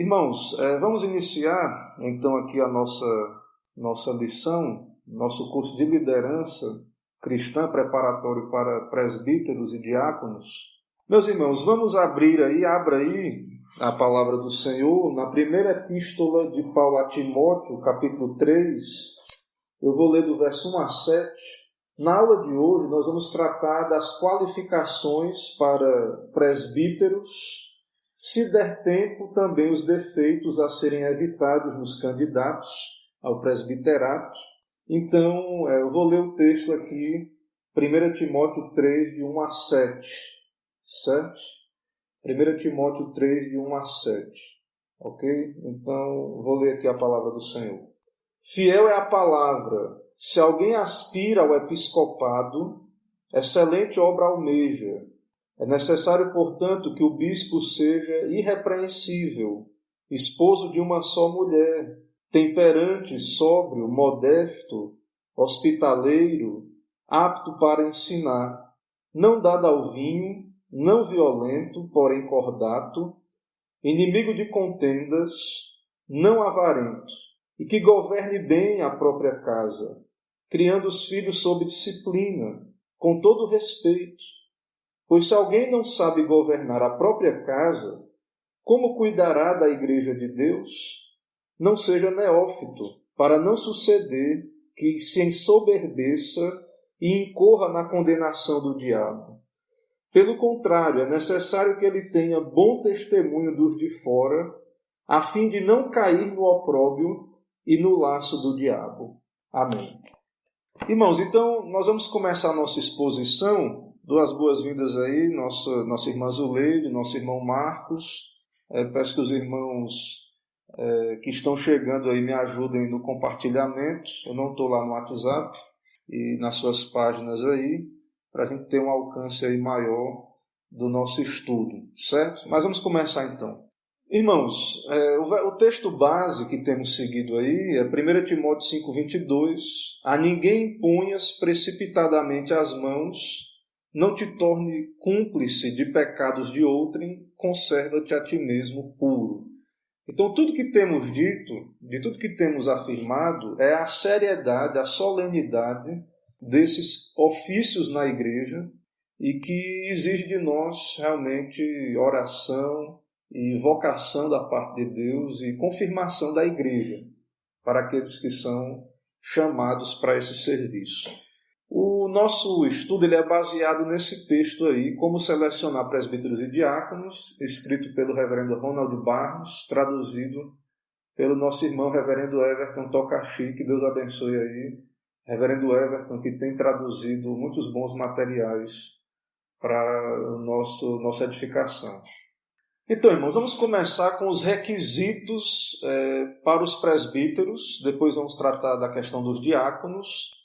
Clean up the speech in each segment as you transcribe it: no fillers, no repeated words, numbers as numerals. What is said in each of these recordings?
Irmãos, vamos iniciar então aqui a nossa lição, nosso curso de liderança cristã preparatório para presbíteros e diáconos. Meus irmãos, vamos abra aí a palavra do Senhor na primeira epístola de Paulo a Timóteo, capítulo 3. Eu vou ler do verso 1 a 7. Na aula de hoje nós vamos tratar das qualificações para presbíteros, se der tempo, também os defeitos a serem evitados nos candidatos ao presbiterato. Então, eu vou ler o texto aqui, 1 Timóteo 3, de 1 a 7. Certo? 1 Timóteo 3, de 1 a 7. Ok? Então, vou ler aqui a palavra do Senhor. Fiel é a palavra. Se alguém aspira ao episcopado, excelente obra almeja. É necessário, portanto, que o bispo seja irrepreensível, esposo de uma só mulher, temperante, sóbrio, modesto, hospitaleiro, apto para ensinar, não dado ao vinho, não violento, porém cordato, inimigo de contendas, não avarento, e que governe bem a própria casa, criando os filhos sob disciplina, com todo respeito. Pois se alguém não sabe governar a própria casa, como cuidará da igreja de Deus? Não seja neófito, para não suceder que se ensoberbeça e incorra na condenação do diabo. Pelo contrário, é necessário que ele tenha bom testemunho dos de fora, a fim de não cair no opróbrio e no laço do diabo. Amém. Irmãos, então nós vamos começar a nossa exposição. Dou as boas-vindas aí, nossa irmã Zuleide, nosso irmão Marcos. Peço que os irmãos que estão chegando aí me ajudem no compartilhamento. Eu não estou lá no WhatsApp e nas suas páginas aí, para a gente ter um alcance aí maior do nosso estudo, certo? Mas vamos começar então. Irmãos, o texto base que temos seguido aí é 1 Timóteo 5:22. A ninguém imponhas precipitadamente as mãos, não te torne cúmplice de pecados de outrem, conserva-te a ti mesmo puro. Então, tudo que temos dito, de tudo que temos afirmado, é a seriedade, a solenidade desses ofícios na igreja e que exige de nós realmente oração e vocação da parte de Deus e confirmação da igreja para aqueles que são chamados para esse serviço. O nosso estudo ele é baseado nesse texto aí, Como Selecionar Presbíteros e Diáconos, escrito pelo reverendo Ronald Barros, traduzido pelo nosso irmão reverendo Everton Tokashi, que Deus abençoe aí. Reverendo Everton, que tem traduzido muitos bons materiais para a nossa edificação. Então, irmãos, vamos começar com os requisitos para os presbíteros, depois vamos tratar da questão dos diáconos,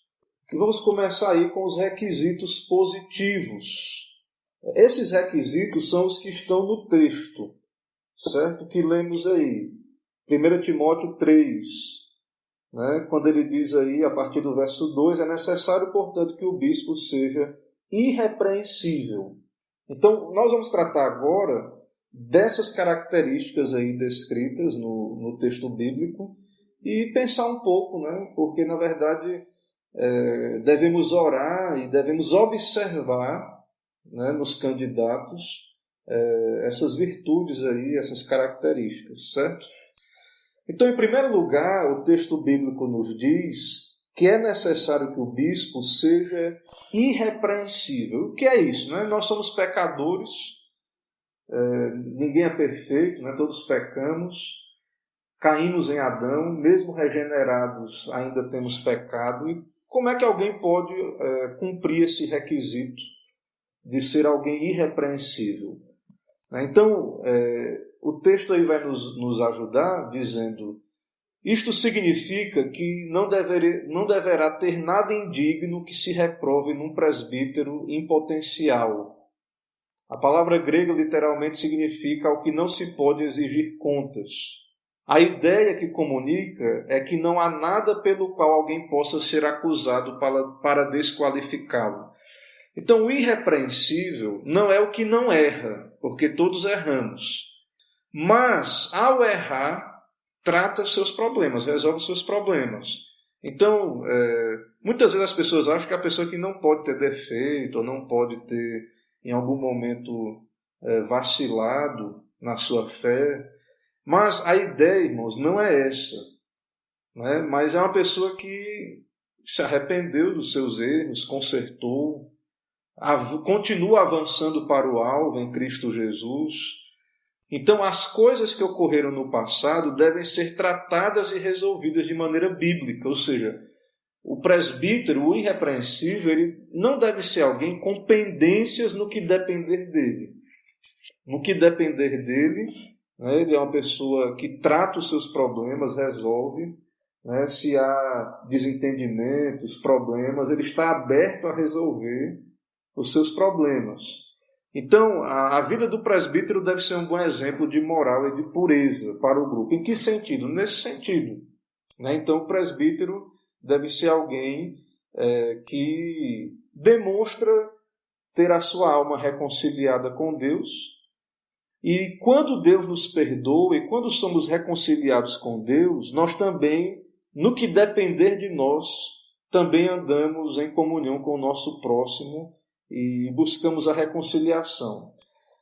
e vamos começar aí com os requisitos positivos. Esses requisitos são os que estão no texto, certo? Que lemos aí, 1 Timóteo 3, né? Quando ele diz aí, a partir do verso 2, é necessário, portanto, que o bispo seja irrepreensível. Então, nós vamos tratar agora dessas características aí descritas no texto bíblico e pensar um pouco, né? Porque, na verdade, devemos orar e devemos observar, né, nos candidatos essas virtudes aí, essas características, certo? Então, em primeiro lugar, o texto bíblico nos diz que é necessário que o bispo seja irrepreensível. O que é isso? Né? Nós somos pecadores, ninguém é perfeito, né? Todos pecamos, caímos em Adão, mesmo regenerados ainda temos pecado. E como é que alguém pode cumprir esse requisito de ser alguém irrepreensível? Então, o texto aí vai nos ajudar dizendo: isto significa que não deverá ter nada indigno que se reprove num presbítero em potencial. A palavra grega literalmente significa ao que não se pode exigir contas. A ideia que comunica é que não há nada pelo qual alguém possa ser acusado para desqualificá-lo. Então, o irrepreensível não é o que não erra, porque todos erramos. mas, ao errar, trata os seus problemas, resolve os seus problemas. Então, muitas vezes as pessoas acham que a pessoa que não pode ter defeito, ou não pode ter, em algum momento, vacilado na sua fé. Mas a ideia, irmãos, não é essa. Né? Mas é uma pessoa que se arrependeu dos seus erros, consertou, continua avançando para o alvo em Cristo Jesus. Então, as coisas que ocorreram no passado devem ser tratadas e resolvidas de maneira bíblica, ou seja, o presbítero, o irrepreensível, ele não deve ser alguém com pendências no que depender dele. No que depender dele, né, ele é uma pessoa que trata os seus problemas, resolve. Né, se há desentendimentos, problemas, ele está aberto a resolver os seus problemas. Então, a vida do presbítero deve ser um bom exemplo de moral e de pureza para o grupo. Em que sentido? Nesse sentido. Né? Então, o presbítero deve ser alguém que demonstra ter a sua alma reconciliada com Deus. E quando Deus nos perdoa e quando somos reconciliados com Deus, nós também, no que depender de nós, também andamos em comunhão com o nosso próximo e buscamos a reconciliação.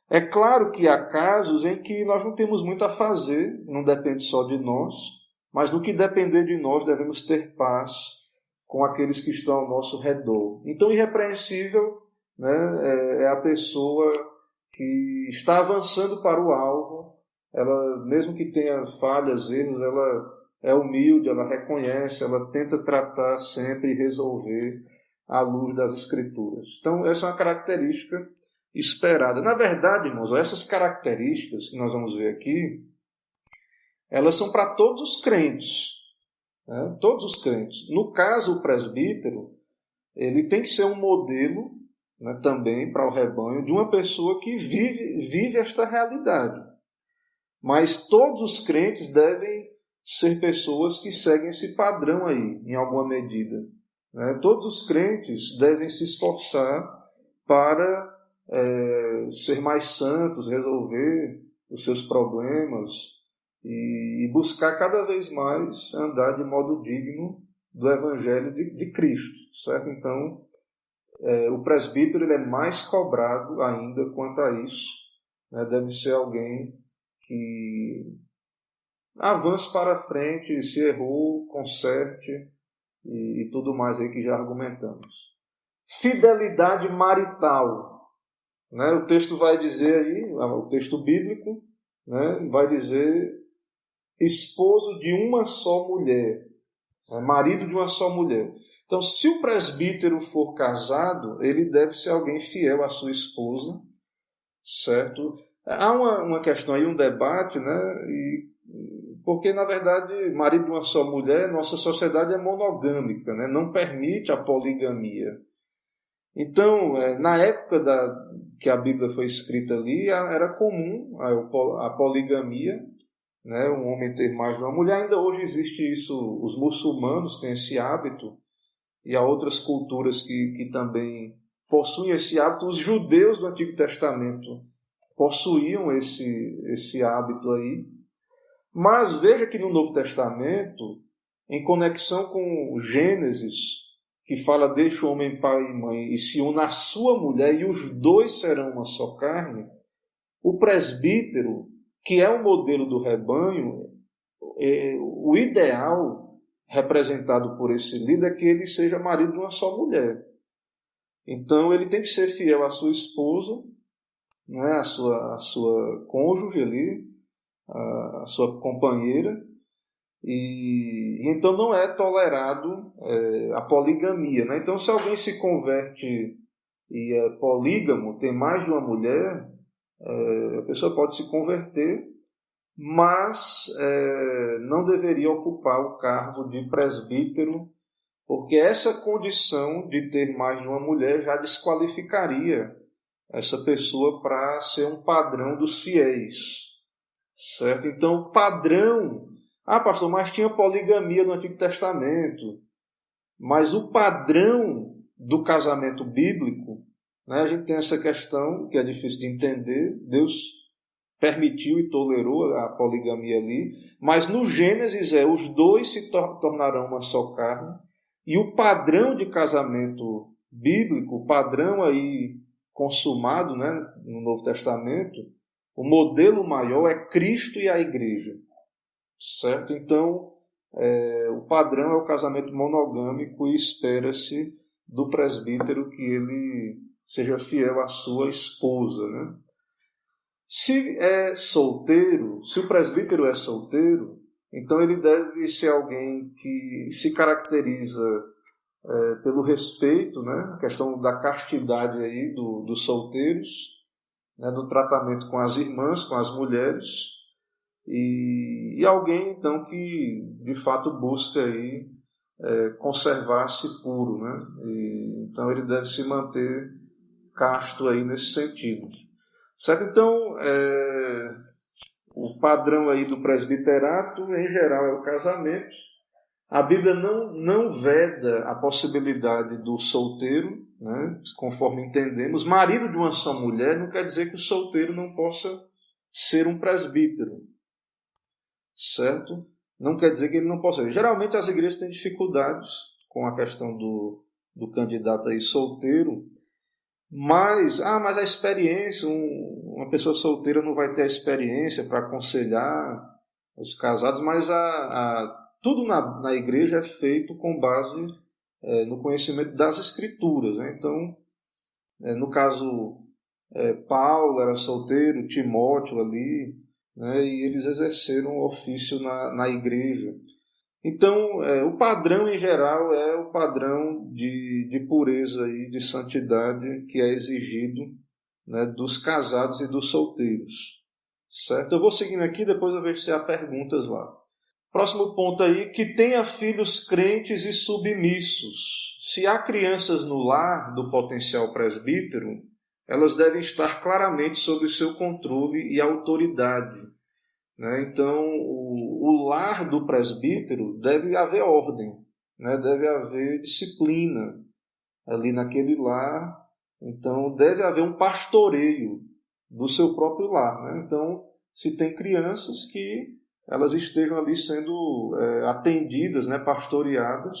É claro que há casos em que nós não temos muito a fazer, não depende só de nós, mas no que depender de nós devemos ter paz com aqueles que estão ao nosso redor. Então, irrepreensível, né, é a pessoa que está avançando para o alvo, ela, mesmo que tenha falhas, erros, ela é humilde, ela reconhece, ela tenta tratar sempre e resolver à luz das Escrituras. Então, essa é uma característica esperada. Na verdade, irmãos, essas características que nós vamos ver aqui, elas são para todos os crentes. Né? Todos os crentes. No caso, o presbítero, ele tem que ser um modelo, né, também para o rebanho, de uma pessoa que vive esta realidade. Mas todos os crentes devem ser pessoas que seguem esse padrão aí, em alguma medida. Né? Todos os crentes devem se esforçar para ser mais santos, resolver os seus problemas e buscar cada vez mais andar de modo digno do Evangelho de Cristo. Certo? Então, o presbítero ele é mais cobrado ainda quanto a isso. Né? Deve ser alguém que avance para frente, se errou, conserte e tudo mais aí que já argumentamos. Fidelidade marital. Né? O texto vai dizer aí, o texto bíblico, né, vai dizer esposo de uma só mulher, marido de uma só mulher. Então, se o presbítero for casado, ele deve ser alguém fiel à sua esposa, certo? Há uma questão aí, um debate, né? Porque, na verdade, marido de uma só mulher, nossa sociedade é monogâmica, né? Não permite a poligamia. Então, na época que a Bíblia foi escrita ali, era comum a poligamia, né? Um homem ter mais de uma mulher. Ainda hoje existe isso, os muçulmanos têm esse hábito, e há outras culturas que também possuem esse hábito. Os judeus do Antigo Testamento possuíam esse hábito aí. Mas veja que no Novo Testamento, em conexão com Gênesis, que fala, deixa o homem pai e mãe e se une à sua mulher e os dois serão uma só carne, o presbítero, que é o modelo do rebanho, o ideal representado por esse líder é que ele seja marido de uma só mulher. Então ele tem que ser fiel à sua esposa, né, à sua cônjuge ali, à sua companheira, e então não é tolerado a poligamia. Né? Então, se alguém se converte e é polígamo, tem mais de uma mulher, a pessoa pode se converter, mas não deveria ocupar o cargo de presbítero, porque essa condição de ter mais de uma mulher já desqualificaria essa pessoa para ser um padrão dos fiéis. Certo? Então, padrão... pastor, mas tinha poligamia no Antigo Testamento. Mas o padrão do casamento bíblico, né, a gente tem essa questão que é difícil de entender. Deus permitiu e tolerou a poligamia ali, mas no Gênesis os dois se tornarão uma só carne, e o padrão de casamento bíblico, o padrão aí consumado, né, no Novo Testamento, o modelo maior é Cristo e a igreja, certo? Então, o padrão é o casamento monogâmico e espera-se do presbítero que ele seja fiel à sua esposa, né? Se é solteiro, se o presbítero é solteiro, então ele deve ser alguém que se caracteriza pelo respeito, né? A questão da castidade aí dos solteiros, né? Do tratamento com as irmãs, com as mulheres, e alguém então que de fato busca aí conservar-se puro, né? Então ele deve se manter casto aí nesse sentido. Certo? Então, o padrão aí do presbiterato, em geral, é o casamento. A Bíblia não veda a possibilidade do solteiro, né? Conforme entendemos. Marido de uma só mulher não quer dizer que o solteiro não possa ser um presbítero. Certo? Não quer dizer que ele não possa. Geralmente as igrejas têm dificuldades com a questão do candidato aí solteiro. Mas a experiência, uma pessoa solteira não vai ter a experiência para aconselhar os casados, mas tudo na igreja é feito com base no conhecimento das Escrituras, né? Então, no caso, Paulo era solteiro, Timóteo ali, né? E eles exerceram o ofício na igreja. Então, o padrão em geral é o padrão de pureza e de santidade que é exigido, né, dos casados e dos solteiros. Certo? Eu vou seguindo aqui, depois eu vejo se há perguntas lá. Próximo ponto aí, que tenha filhos crentes e submissos. Se há crianças no lar do potencial presbítero, elas devem estar claramente sob o seu controle e autoridade. Né? Então, o lar do presbítero deve haver ordem, né? Deve haver disciplina ali naquele lar. Então, deve haver um pastoreio do seu próprio lar. Né? Então, se tem crianças, que elas estejam ali sendo atendidas, né? Pastoreadas.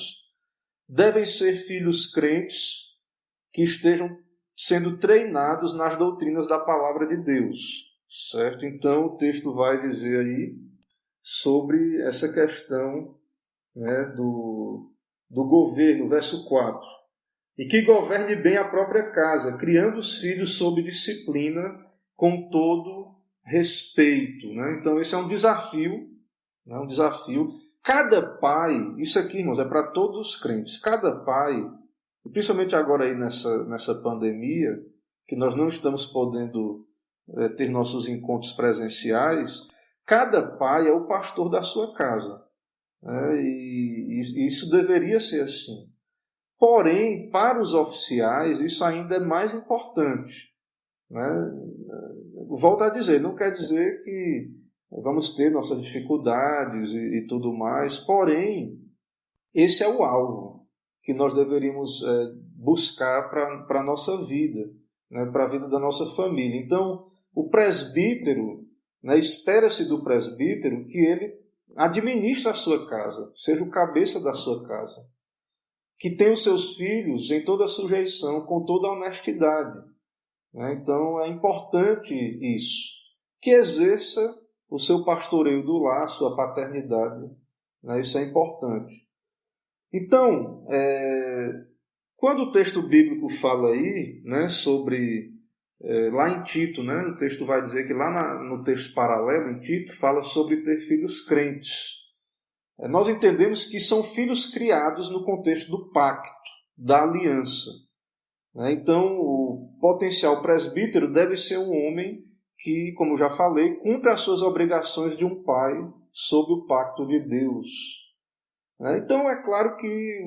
Devem ser filhos crentes que estejam sendo treinados nas doutrinas da palavra de Deus. Certo? Então o texto vai dizer aí sobre essa questão, né, do governo, verso 4. E que governe bem a própria casa, criando os filhos sob disciplina, com todo respeito. Né? Então esse é um desafio, né, um desafio. Cada pai, isso aqui, irmãos, é para todos os crentes, cada pai, principalmente agora aí nessa pandemia, que nós não estamos podendo ter nossos encontros presenciais, cada pai é o pastor da sua casa. Né? E isso deveria ser assim. Porém, para os oficiais, isso ainda é mais importante. Né? Volto a dizer, não quer dizer que vamos ter nossas dificuldades e tudo mais, porém, esse é o alvo que nós deveríamos buscar para a nossa vida, né? Para a vida da nossa família. Então, o presbítero, né, espera-se do presbítero que ele administre a sua casa, seja o cabeça da sua casa, que tenha os seus filhos em toda a sujeição, com toda a honestidade. Né? Então é importante isso, que exerça o seu pastoreio do lar, a sua paternidade. Né? Isso é importante. Então, quando o texto bíblico fala aí, né, sobre... lá em Tito, né, o texto vai dizer que lá no texto paralelo, em Tito, fala sobre ter filhos crentes. Nós entendemos que são filhos criados no contexto do pacto, da aliança. Né? Então, o potencial presbítero deve ser um homem que, como já falei, cumpre as suas obrigações de um pai sob o pacto de Deus. Então, é claro que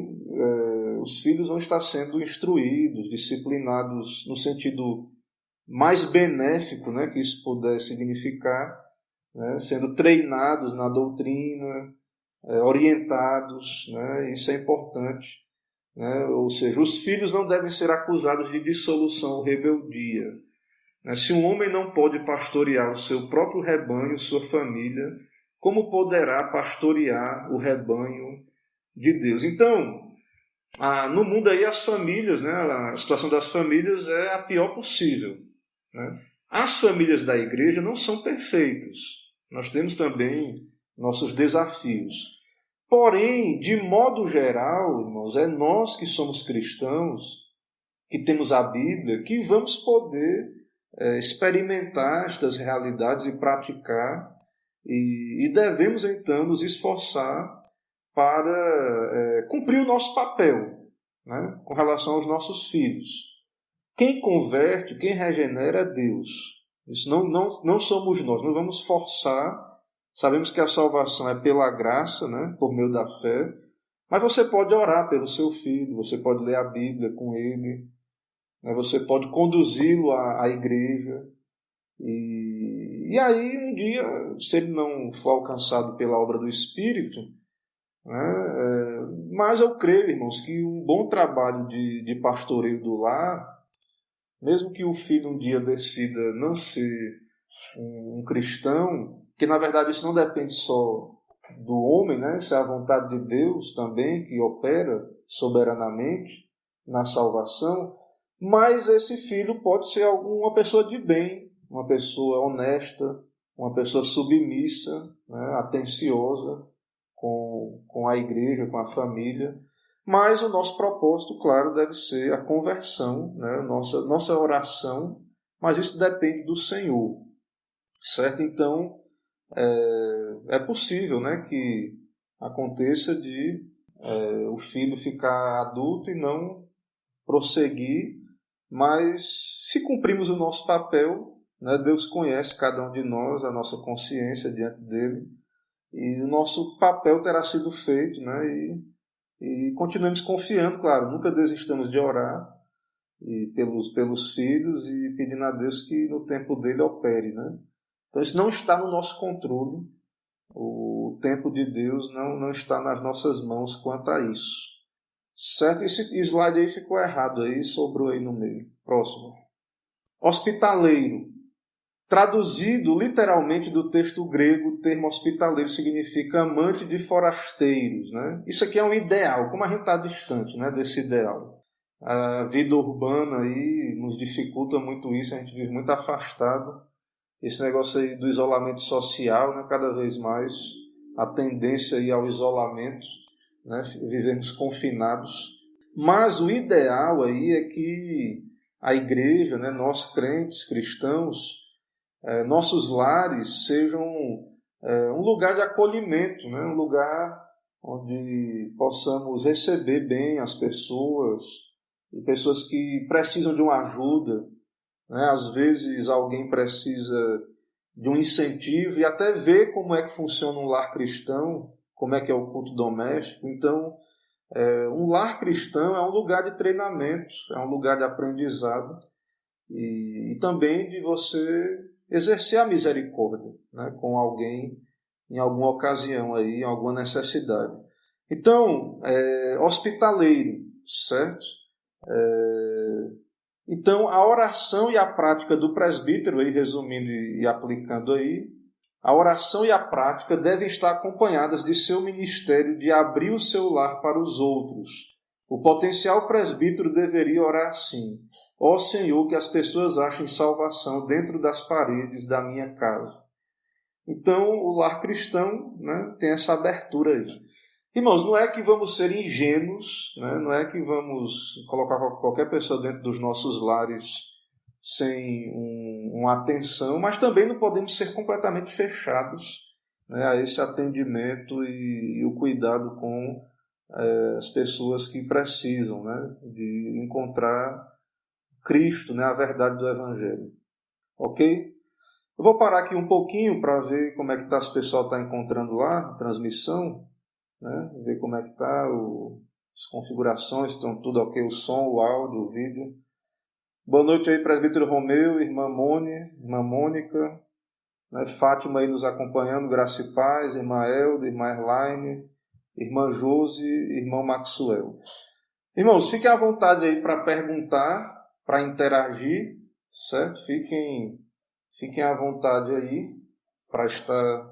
os filhos vão estar sendo instruídos, disciplinados no sentido mais benéfico, né, que isso puder significar, né, sendo treinados na doutrina, orientados, né, isso é importante. Né, ou seja, os filhos não devem ser acusados de dissolução ou rebeldia. Né? Se um homem não pode pastorear o seu próprio rebanho, sua família, como poderá pastorear o rebanho de Deus? Então, no mundo aí as famílias, né, a situação das famílias é a pior possível. Né? As famílias da igreja não são perfeitas. Nós temos também nossos desafios. Porém, de modo geral, irmãos, é nós que somos cristãos, que temos a Bíblia, que vamos poder experimentar estas realidades e praticar, e devemos então nos esforçar para cumprir o nosso papel, né, com relação aos nossos filhos. Quem converte, quem regenera é Deus. Isso não somos nós, não vamos forçar. Sabemos que a salvação é pela graça, né, por meio da fé, mas você pode orar pelo seu filho, você pode ler a Bíblia com ele, né, você pode conduzi-lo à igreja. E aí, um dia, se ele não for alcançado pela obra do Espírito, né, mas eu creio, irmãos, que um bom trabalho de pastoreio do lar, mesmo que o filho um dia decida não ser um cristão, que na verdade isso não depende só do homem, né? Isso é a vontade de Deus também, que opera soberanamente na salvação, mas esse filho pode ser uma pessoa de bem, uma pessoa honesta, uma pessoa submissa, né? Atenciosa com a igreja, com a família. Mas o nosso propósito, claro, deve ser a conversão, né? Nossa oração, mas isso depende do Senhor, certo? Então, é possível, né, que aconteça de o filho ficar adulto e não prosseguir, mas se cumprimos o nosso papel, né, Deus conhece cada um de nós, a nossa consciência diante dele, e o nosso papel terá sido feito, né, e continuemos confiando, claro, nunca desistamos de orar e pelos filhos e pedindo a Deus que no tempo dele opere, né? Então isso não está no nosso controle, o tempo de Deus não está nas nossas mãos quanto a isso. Certo? Esse slide aí ficou errado, aí sobrou aí no meio. Próximo. Hospitaleiro. Traduzido literalmente do texto grego, o termo hospitaleiro significa amante de forasteiros, né? Isso aqui é um ideal, como a gente está distante, né, desse ideal. A vida urbana aí nos dificulta muito isso, a gente vive muito afastado. Esse negócio aí do isolamento social, né, cada vez mais a tendência aí ao isolamento, né, vivemos confinados. Mas o ideal aí é que a igreja, né, nós crentes, cristãos, nossos lares sejam um lugar de acolhimento, né, um lugar onde possamos receber bem as pessoas, e pessoas que precisam de uma ajuda. Né? Às vezes alguém precisa de um incentivo e até ver como é que funciona um lar cristão, como é que é o culto doméstico. Então, um lar cristão é um lugar de treinamento, é um lugar de aprendizado e também de você exercer a misericórdia, né, com alguém em alguma ocasião, aí, em alguma necessidade. Então, hospitaleiro, certo? Então, a oração e a prática do presbítero, aí, resumindo e aplicando aí, a oração e a prática devem estar acompanhadas de seu ministério de abrir o seu lar para os outros. O potencial presbítero deveria orar assim: ó Senhor, que as pessoas achem salvação dentro das paredes da minha casa. Então, o lar cristão, né, tem essa abertura aí. Irmãos, não é que vamos ser ingênuos, né? Não é que vamos colocar qualquer pessoa dentro dos nossos lares sem uma atenção, mas também não podemos ser completamente fechados, né, a esse atendimento e o cuidado com as pessoas que precisam, né, de encontrar Cristo, né, a verdade do Evangelho. Ok? Eu vou parar aqui um pouquinho para ver como é que o pessoal está encontrando lá a transmissão. Né? Ver como é que está, as configurações, estão tudo ok, o som, o áudio, o vídeo. Boa noite aí, presbítero Romeu, irmã Mônica, né? Fátima aí nos acompanhando, Graça e Paz, irmã Elda, irmã Erlaine, irmã Josi, irmão Maxwell. Irmãos, fiquem à vontade aí para perguntar, para interagir, certo? Fiquem à vontade aí para estar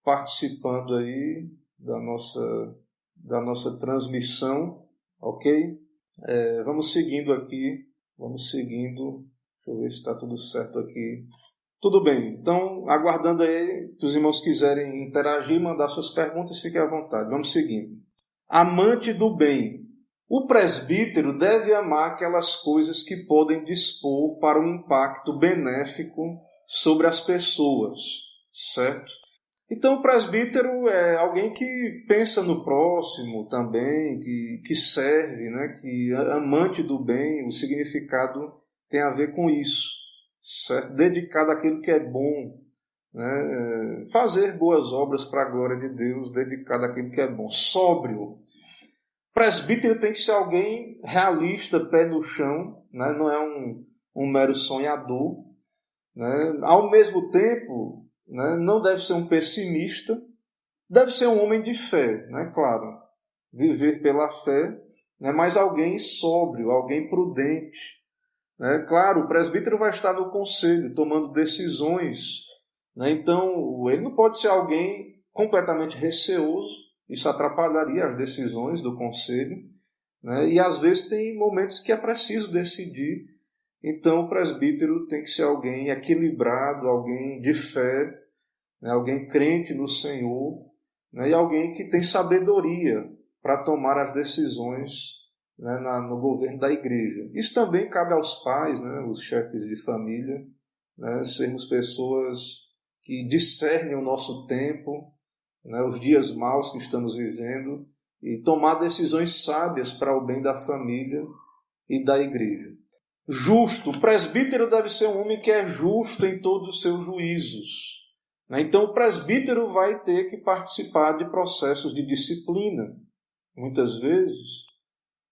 participando aí da nossa transmissão, ok? Vamos seguindo aqui, deixa eu ver se está tudo certo aqui. Tudo bem, então aguardando aí que os irmãos quiserem interagir, mandar suas perguntas, fiquem à vontade. Vamos seguindo. Amante do bem. O presbítero deve amar aquelas coisas que podem dispor para um impacto benéfico sobre as pessoas, certo? Então o presbítero é alguém que pensa no próximo também, que serve, né? Que é amante do bem, o significado tem a ver com isso, certo? Dedicado àquilo que é bom, né? Fazer boas obras para a glória de Deus, dedicado àquilo que é bom, sóbrio. Presbítero tem que ser alguém realista, pé no chão, né? Não é um mero sonhador, né? Ao mesmo tempo, né? Não deve ser um pessimista, deve ser um homem de fé, né? Claro, viver pela fé, né? Mas alguém sóbrio, alguém prudente. Né? Claro, o presbítero vai estar no conselho, tomando decisões, né? Então ele não pode ser alguém completamente receoso, isso atrapalharia as decisões do conselho, né? E às vezes tem momentos que é preciso decidir, então o presbítero tem que ser alguém equilibrado, alguém de fé, né? Alguém crente no Senhor, né? E alguém que tem sabedoria para tomar as decisões, né? No governo da igreja. Isso também cabe aos pais, né? Os chefes de família, né? Sermos pessoas que discernem o nosso tempo, né, os dias maus que estamos vivendo, e tomar decisões sábias para o bem da família e da igreja. Justo. O presbítero deve ser um homem que é justo em todos os seus juízos. Né? Então o presbítero vai ter que participar de processos de disciplina, muitas vezes,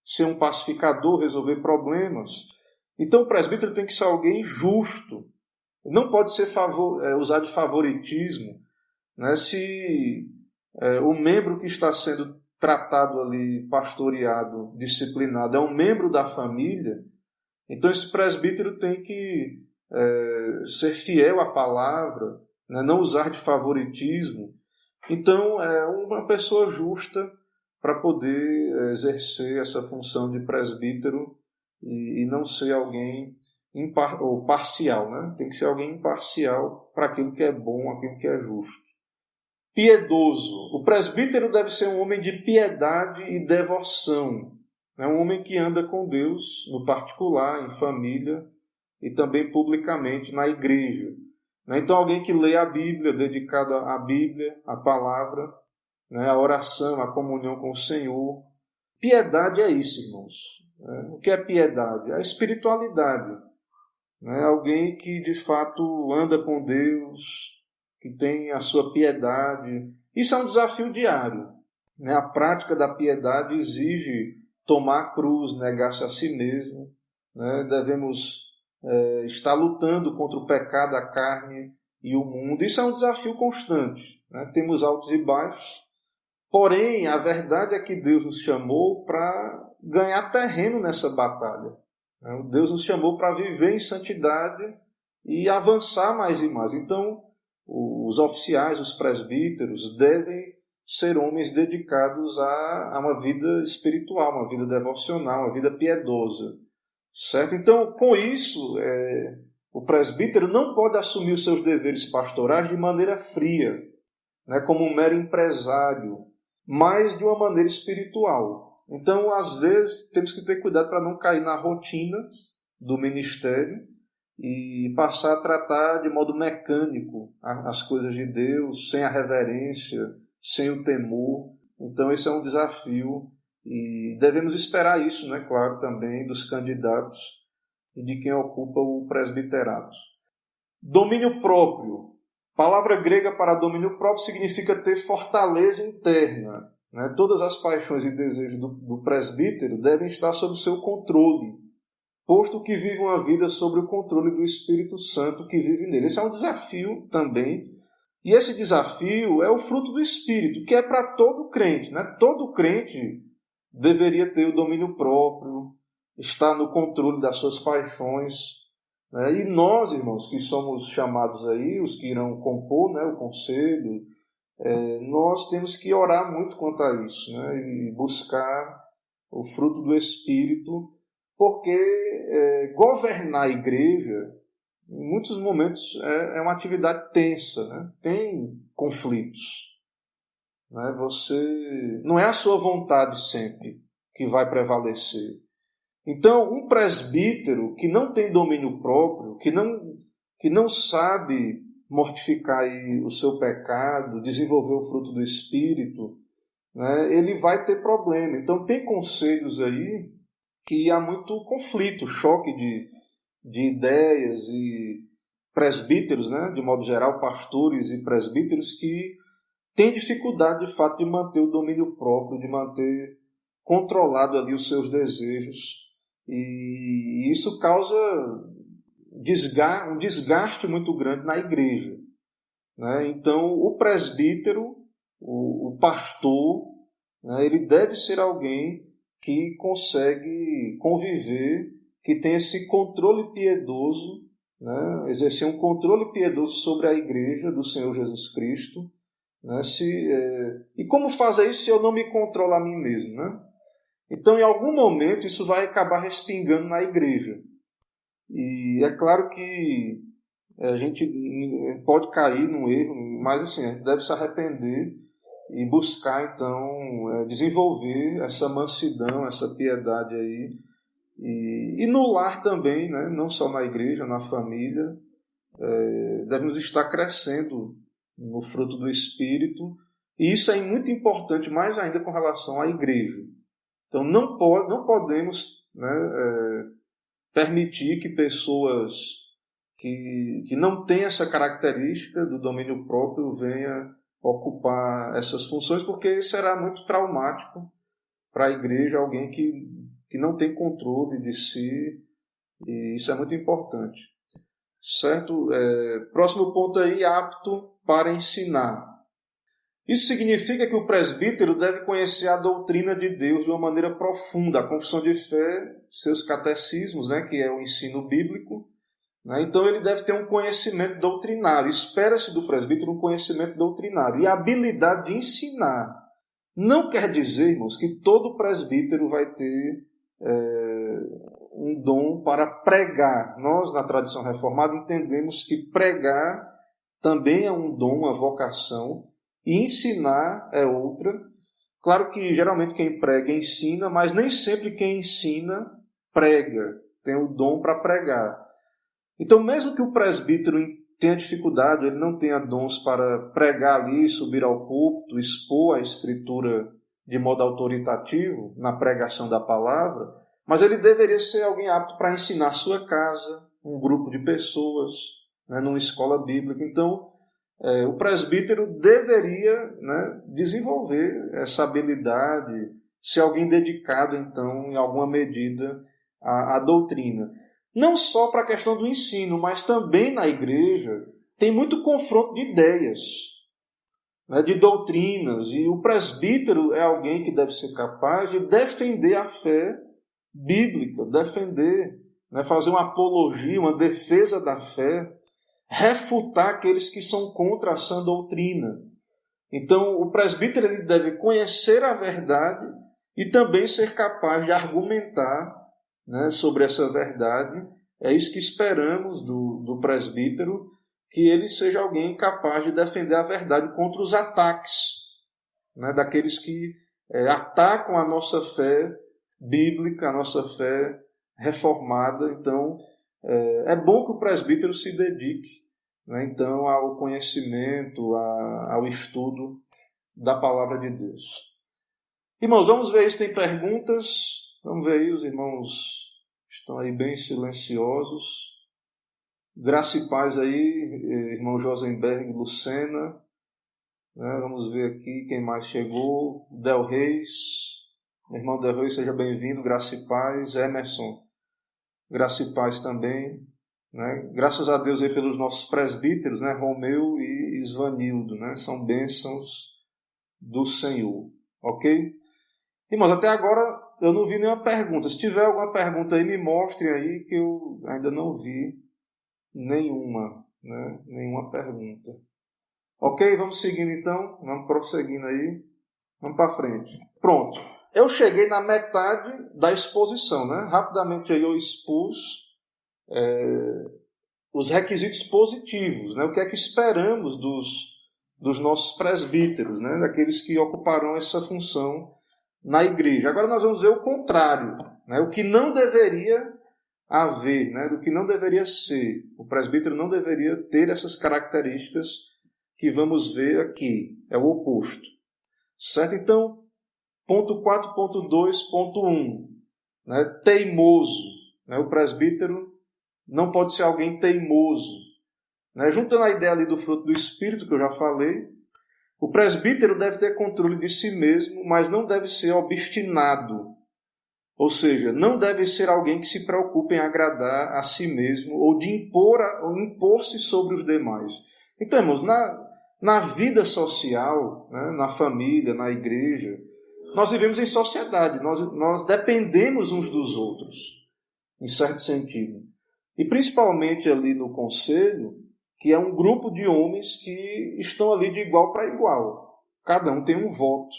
ser um pacificador, resolver problemas. Então o presbítero tem que ser alguém justo. Não pode ser usar de favoritismo. Né? Se o membro que está sendo tratado ali, pastoreado, disciplinado, é um membro da família, então esse presbítero tem que ser fiel à palavra, né? Não usar de favoritismo. Então é uma pessoa justa para poder exercer essa função de presbítero e não ser alguém ou parcial, né? Tem que ser alguém imparcial para aquilo que é bom, aquilo que é justo. Piedoso. O presbítero deve ser um homem de piedade e devoção. É um homem que anda com Deus, no particular, em família e também publicamente na igreja. Então, alguém que lê a Bíblia, dedicado à Bíblia, à palavra, à oração, à comunhão com o Senhor. Piedade é isso, irmãos. O que é piedade? É a espiritualidade. Alguém que, de fato, anda com Deus, que tem a sua piedade. Isso é um desafio diário. A prática da piedade exige tomar a cruz, negar-se a si mesmo. Devemos estar lutando contra o pecado, a carne e o mundo. Isso é um desafio constante. Temos altos e baixos. Porém, a verdade é que Deus nos chamou para ganhar terreno nessa batalha. Deus nos chamou para viver em santidade e avançar mais e mais. Então, os oficiais, os presbíteros, devem ser homens dedicados a uma vida espiritual, uma vida devocional, uma vida piedosa. Certo? Então, com isso, o presbítero não pode assumir os seus deveres pastorais de maneira fria, como um mero empresário, mas de uma maneira espiritual. Então, às vezes, temos que ter cuidado para não cair na rotina do ministério e passar a tratar de modo mecânico as coisas de Deus, sem a reverência, sem o temor. Então esse é um desafio e devemos esperar isso, claro, também dos candidatos e de quem ocupa o presbiterato. Domínio próprio. A palavra grega para domínio próprio significa ter fortaleza interna. Todas as paixões e desejos do presbítero devem estar sob o seu controle, posto que vive uma vida sob o controle do Espírito Santo que vive nele. Esse é um desafio também. E esse desafio é o fruto do Espírito, que é para todo crente. Todo crente deveria ter o domínio próprio, estar no controle das suas paixões. né? E nós, irmãos, que somos chamados aí, os que irão compor, né, o conselho, nós temos que orar muito quanto a isso, né, e buscar o fruto do Espírito, porque governar a igreja, em muitos momentos, é uma atividade tensa, né? Tem conflitos. Né? Não é a sua vontade sempre que vai prevalecer. Então, um presbítero que não tem domínio próprio, que não sabe mortificar aí o seu pecado, desenvolver o fruto do Espírito, né, ele vai ter problema. Então, tem conselhos aí que há muito conflito, choque de ideias, e presbíteros, né, de modo geral, pastores e presbíteros que têm dificuldade, de fato, de manter o domínio próprio, de manter controlado ali os seus desejos. E isso causa um desgaste muito grande na igreja. Né? Então, o presbítero, o pastor, né, ele deve ser alguém que consegue conviver, que tem esse controle piedoso, né, exercer um controle piedoso sobre a igreja do Senhor Jesus Cristo. Né, e como fazer isso se eu não me controlo a mim mesmo? Né? Então, em algum momento, isso vai acabar respingando na igreja. E é claro que a gente pode cair num erro, mas assim, a gente deve se arrepender e buscar, então, desenvolver essa mansidão, essa piedade aí. E no lar também, né? Não só na igreja, na família, devemos estar crescendo no fruto do Espírito. E isso é muito importante, mais ainda com relação à igreja. Então, não podemos, né, permitir que pessoas que não têm essa característica do domínio próprio venham ocupar essas funções, porque será muito traumático para a igreja alguém que não tem controle de si, e isso é muito importante. Certo? Próximo ponto aí, apto para ensinar. Isso significa que o presbítero deve conhecer a doutrina de Deus de uma maneira profunda, a confissão de fé, seus catecismos, né, que é o ensino bíblico. Né? Então ele deve ter um conhecimento doutrinário. Espera-se do presbítero um conhecimento doutrinário e a habilidade de ensinar. Não quer dizer, irmãos, que todo presbítero vai ter um dom para pregar. Nós, na tradição reformada, entendemos que pregar também é um dom, uma vocação, e ensinar é outra. Claro que geralmente quem prega ensina, mas nem sempre quem ensina prega, tem o dom para pregar. Então, mesmo que o presbítero tenha dificuldade, ele não tenha dons para pregar ali, subir ao púlpito, expor a Escritura de modo autoritativo na pregação da palavra, mas ele deveria ser alguém apto para ensinar a sua casa, um grupo de pessoas, né, numa escola bíblica. Então, o presbítero deveria, né, desenvolver essa habilidade, ser alguém dedicado, então, em alguma medida, à doutrina. Não só para a questão do ensino, mas também na igreja tem muito confronto de ideias, né, de doutrinas, e o presbítero é alguém que deve ser capaz de defender a fé bíblica, defender, né, fazer uma apologia, uma defesa da fé, refutar aqueles que são contra a sã doutrina. Então, o presbítero ele deve conhecer a verdade e também ser capaz de argumentar, né, sobre essa verdade. É isso que esperamos do presbítero, que ele seja alguém capaz de defender a verdade contra os ataques, né, daqueles que atacam a nossa fé bíblica, a nossa fé reformada. Então, é bom que o presbítero se dedique, né, então, ao conhecimento, ao estudo da palavra de Deus. Irmãos, vamos ver se tem perguntas. Vamos ver aí, os irmãos estão aí bem silenciosos. Graça e paz aí, irmão Josenberg, Lucena. Né? Vamos ver aqui quem mais chegou. Del Reis. Irmão Del Reis, seja bem-vindo. Graça e paz. Emerson, graça e paz também. Né? Graças a Deus aí pelos nossos presbíteros, né? Romeu e Isvanildo. Né? São bênçãos do Senhor. Ok? Irmãos, até agora eu não vi nenhuma pergunta. Se tiver alguma pergunta aí, me mostrem aí, que eu ainda não vi nenhuma, né? Nenhuma pergunta. Ok, vamos seguindo então, vamos prosseguindo aí, vamos para frente. Pronto, eu cheguei na metade da exposição, né? Rapidamente aí eu expus os requisitos positivos, né? O que é que esperamos dos nossos presbíteros, né? Daqueles que ocuparão essa função na igreja. Agora nós vamos ver o contrário, né? O que não deveria haver, né? Do que não deveria ser. O presbítero não deveria ter essas características que vamos ver aqui. É o oposto. Certo? Então, ponto 4.2.1, né? Teimoso, né? O presbítero não pode ser alguém teimoso, né? Juntando a ideia ali do fruto do Espírito, que eu já falei, o presbítero deve ter controle de si mesmo, mas não deve ser obstinado. Ou seja, não deve ser alguém que se preocupe em agradar a si mesmo ou de impor-se sobre os demais. Então, irmãos, na vida social, né, na família, na igreja, nós vivemos em sociedade, nós dependemos uns dos outros, em certo sentido. E principalmente ali no conselho, que é um grupo de homens que estão ali de igual para igual. Cada um tem um voto,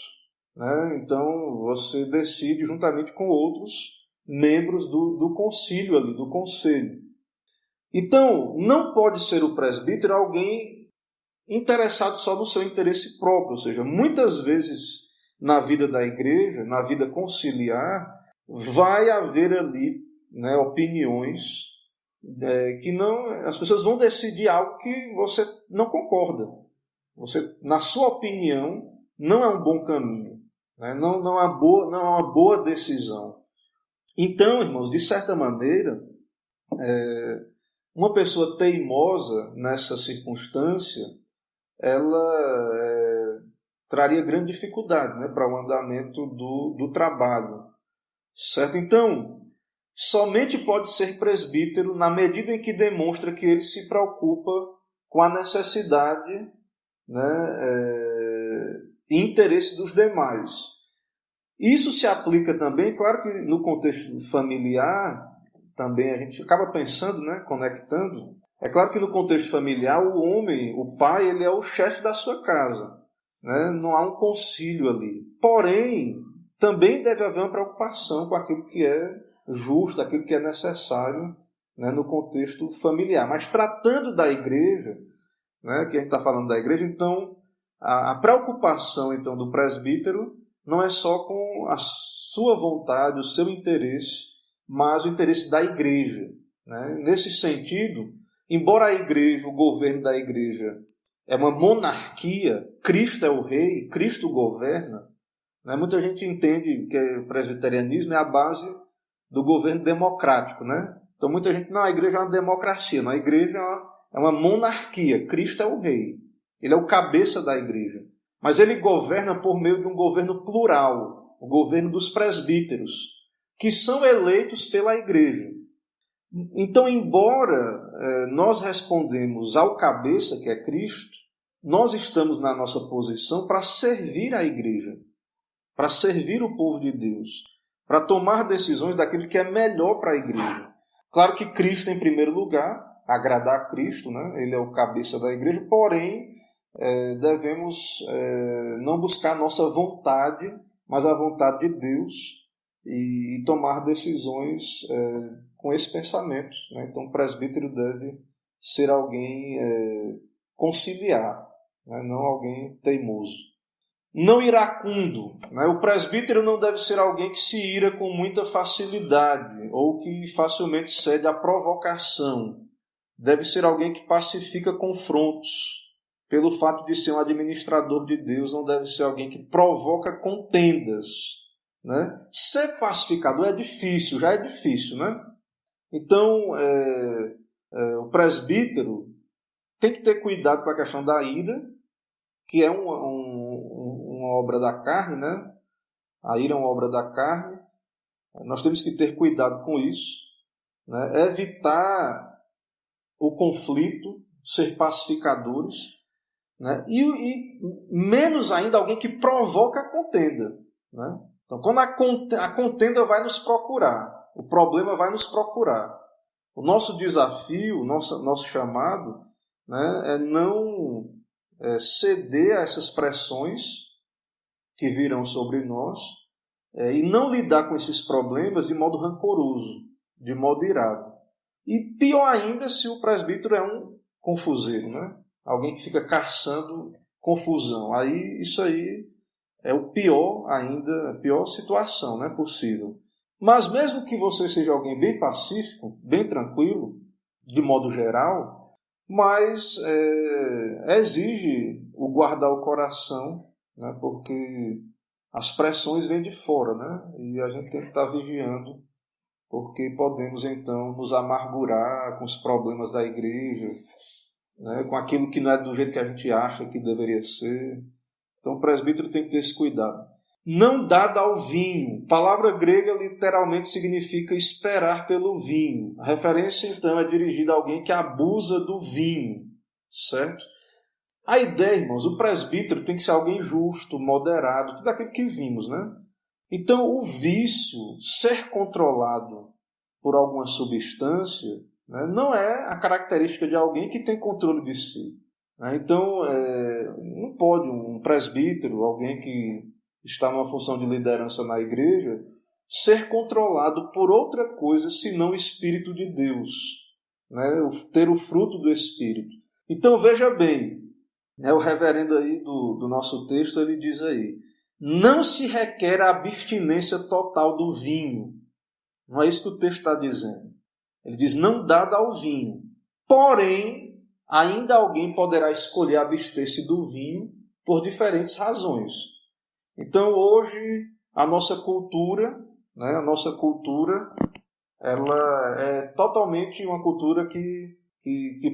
né? Então você decide juntamente com outros membros do concílio ali, do conselho. Então, não pode ser o presbítero alguém interessado só no seu interesse próprio. Ou seja, muitas vezes na vida da igreja, na vida conciliar, vai haver ali, né, opiniões que não, as pessoas vão decidir algo que você não concorda. Você, na sua opinião, não é um bom caminho, né? Não é uma boa decisão. Então, irmãos, de certa maneira, uma pessoa teimosa nessa circunstância, ela traria grande dificuldade, né, para o andamento do trabalho. Certo? Então, somente pode ser presbítero na medida em que demonstra que ele se preocupa com a necessidade, né, e interesse dos demais. Isso se aplica também, claro que no contexto familiar, também a gente acaba pensando, né, conectando. É claro que no contexto familiar, o homem, o pai, ele é o chefe da sua casa, né? Não há um concílio ali. Porém, também deve haver uma preocupação com aquilo que é justo, aquilo que é necessário, né, no contexto familiar. Mas tratando da igreja, né, que a gente está falando da igreja, então a preocupação então, do presbítero não é só com a sua vontade, o seu interesse, mas o interesse da igreja, né? Nesse sentido, embora a igreja, o governo da igreja é uma monarquia, Cristo é o rei, Cristo governa, né? Muita gente entende que o presbiterianismo é a base do governo democrático, né? Então muita gente, não, a igreja é uma democracia, não, a igreja é uma monarquia, Cristo é o rei, ele é o cabeça da igreja, mas ele governa por meio de um governo plural, o governo dos presbíteros, que são eleitos pela igreja. Então, embora nós respondemos ao cabeça, que é Cristo, nós estamos na nossa posição para servir a igreja, para servir o povo de Deus, para tomar decisões daquilo que é melhor para a igreja. Claro que Cristo em primeiro lugar, agradar a Cristo, né? Ele é o cabeça da igreja, porém devemos não buscar a nossa vontade, mas a vontade de Deus e tomar decisões com esse pensamento, né? Então o presbítero deve ser alguém conciliar, né? Não alguém teimoso. Não iracundo, né? O presbítero não deve ser alguém que se ira com muita facilidade ou que facilmente cede à provocação. Deve ser alguém que pacifica confrontos. Pelo fato de ser um administrador de Deus, não deve ser alguém que provoca contendas, né? Ser pacificador é difícil, já é difícil, né? Então, o presbítero tem que ter cuidado com a questão da ira, que é uma obra da carne, né? A ira é uma obra da carne. Nós temos que ter cuidado com isso, né? Evitar o conflito, ser pacificadores, né? E menos ainda alguém que provoca a contenda, né? Então, quando a contenda vai nos procurar, o problema vai nos procurar, O nosso desafio, nosso chamado, né, é não ceder a essas pressões que virão sobre nós e não lidar com esses problemas de modo rancoroso, de modo irado. E pior ainda se o presbítero é um confuseiro, né? Alguém que fica caçando confusão. Isso aí é o pior ainda, a pior situação, né, possível. Mas mesmo que você seja alguém bem pacífico, bem tranquilo, de modo geral, mas exige o guardar o coração, né, porque as pressões vêm de fora, né, e a gente tem que estar vigiando, porque podemos então nos amargurar com os problemas da igreja, né, com aquilo que não é do jeito que a gente acha que deveria ser. Então o presbítero tem que ter esse cuidado. Não dada ao vinho. A palavra grega literalmente significa esperar pelo vinho. A referência então é dirigida a alguém que abusa do vinho, certo? A ideia, irmãos, o presbítero tem que ser alguém justo, moderado, tudo aquilo que vimos, né? Então o vício, ser controlado por alguma substância, né, não é a característica de alguém que tem controle de si. Então, não pode um presbítero, alguém que está numa função de liderança na igreja, ser controlado por outra coisa senão o Espírito de Deus, né? Ter o fruto do Espírito. Então, veja bem, né, o reverendo aí do nosso texto, ele diz aí, não se requer a abstinência total do vinho. Não é isso que o texto está dizendo. Ele diz, não dada ao vinho. Porém, ainda alguém poderá escolher abster-se do vinho por diferentes razões. Então, hoje, a nossa cultura, né, ela é totalmente uma cultura que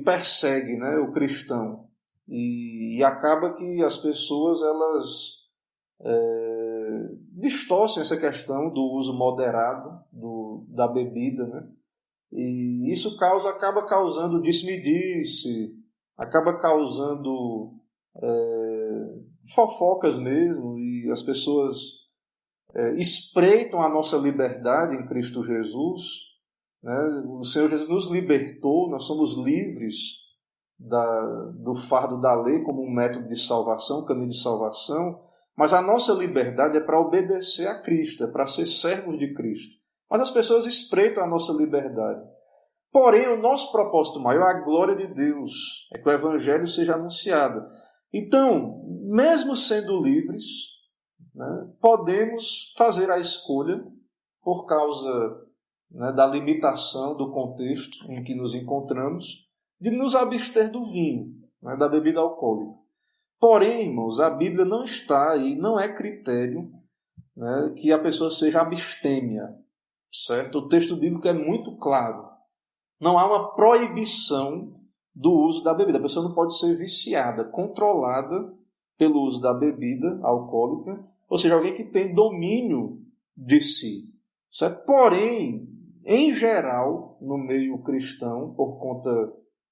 persegue, né, o cristão. E acaba que as pessoas, elas distorcem essa questão do uso moderado da bebida, né? E isso acaba causando disse-me-disse, acaba causando fofocas mesmo, e as pessoas espreitam a nossa liberdade em Cristo Jesus, né? O Senhor Jesus nos libertou, nós somos livres do fardo da lei como um método de salvação, caminho de salvação, mas a nossa liberdade é para obedecer a Cristo, é para ser servos de Cristo. Mas as pessoas espreitam a nossa liberdade. Porém, o nosso propósito maior é a glória de Deus, é que o Evangelho seja anunciado. Então, mesmo sendo livres, né, podemos fazer a escolha, por causa, né, da limitação do contexto em que nos encontramos, de nos abster do vinho, né, da bebida alcoólica. Porém, irmãos, a Bíblia não está aí, não é critério, né, que a pessoa seja abstêmia, certo? O texto bíblico é muito claro. Não há uma proibição do uso da bebida. A pessoa não pode ser viciada, controlada pelo uso da bebida alcoólica, ou seja, alguém que tem domínio de si, certo? Porém, em geral, no meio cristão, por conta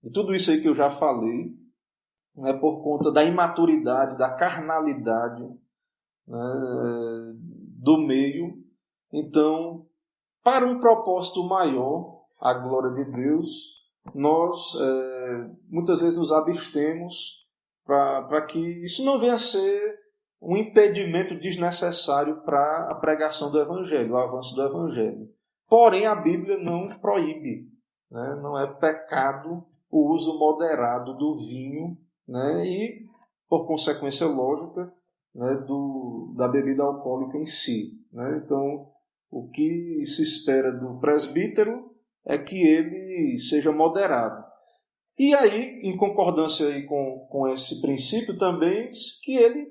de tudo isso aí que eu já falei, né, por conta da imaturidade, da carnalidade, né, do meio. Então, para um propósito maior, a glória de Deus, nós muitas vezes nos abstemos para que isso não venha a ser um impedimento desnecessário para a pregação do Evangelho, o avanço do Evangelho. Porém, a Bíblia não proíbe, né, não é pecado o uso moderado do vinho, né, e, por consequência lógica, né, da bebida alcoólica em si, né? Então, o que se espera do presbítero é que ele seja moderado. E aí, em concordância aí com esse princípio também, que ele